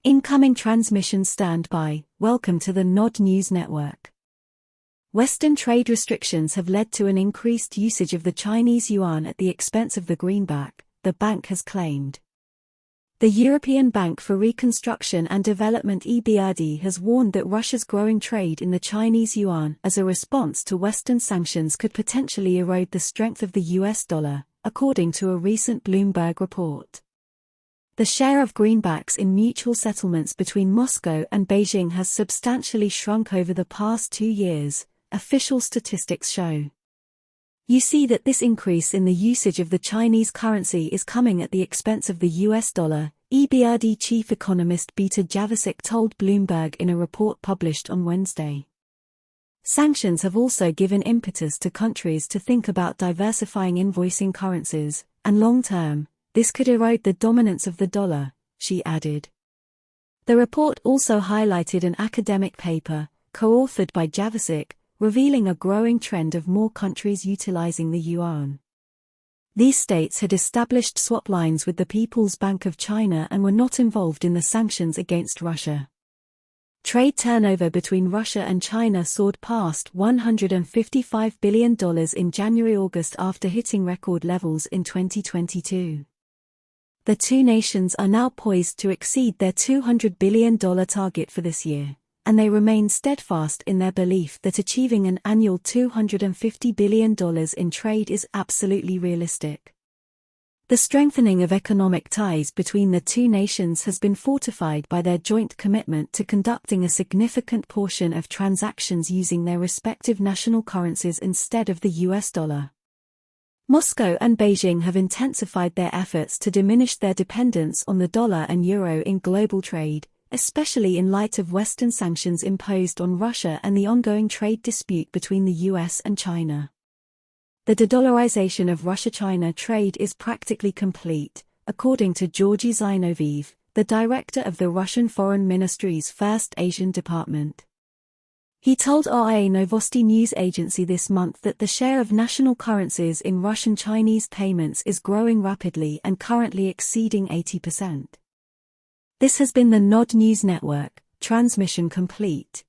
Incoming transmission standby. Welcome to the Nod News Network. Western trade restrictions have led to an increased usage of the Chinese yuan at the expense of the greenback, the bank has claimed. The European Bank for Reconstruction and Development EBRD has warned that Russia's growing trade in the Chinese yuan as a response to Western sanctions could potentially erode the strength of the US dollar, according to a recent Bloomberg report. The share of greenbacks in mutual settlements between Moscow and Beijing has substantially shrunk over the past 2 years, official statistics show. You see that this increase in the usage of the Chinese currency is coming at the expense of the US dollar, EBRD chief economist Peter Javasik told Bloomberg in a report published on Wednesday. Sanctions have also given impetus to countries to think about diversifying invoicing currencies, and long-term, this could erode the dominance of the dollar, she added. The report also highlighted an academic paper, co-authored by Javasik, revealing a growing trend of more countries utilizing the yuan. These states had established swap lines with the People's Bank of China and were not involved in the sanctions against Russia. Trade turnover between Russia and China soared past $155 billion in January-August after hitting record levels in 2022. The two nations are now poised to exceed their $200 billion target for this year, and they remain steadfast in their belief that achieving an annual $250 billion in trade is absolutely realistic. The strengthening of economic ties between the two nations has been fortified by their joint commitment to conducting a significant portion of transactions using their respective national currencies instead of the US dollar. Moscow and Beijing have intensified their efforts to diminish their dependence on the dollar and euro in global trade, especially in light of Western sanctions imposed on Russia and the ongoing trade dispute between the US and China. The de-dollarization of Russia-China trade is practically complete, according to Georgy Zinoviev, the director of the Russian Foreign Ministry's First Asian Department. He told RIA Novosti news agency this month that the share of national currencies in Russian-Chinese payments is growing rapidly and currently exceeding 80%. This has been the Nod News Network, transmission complete.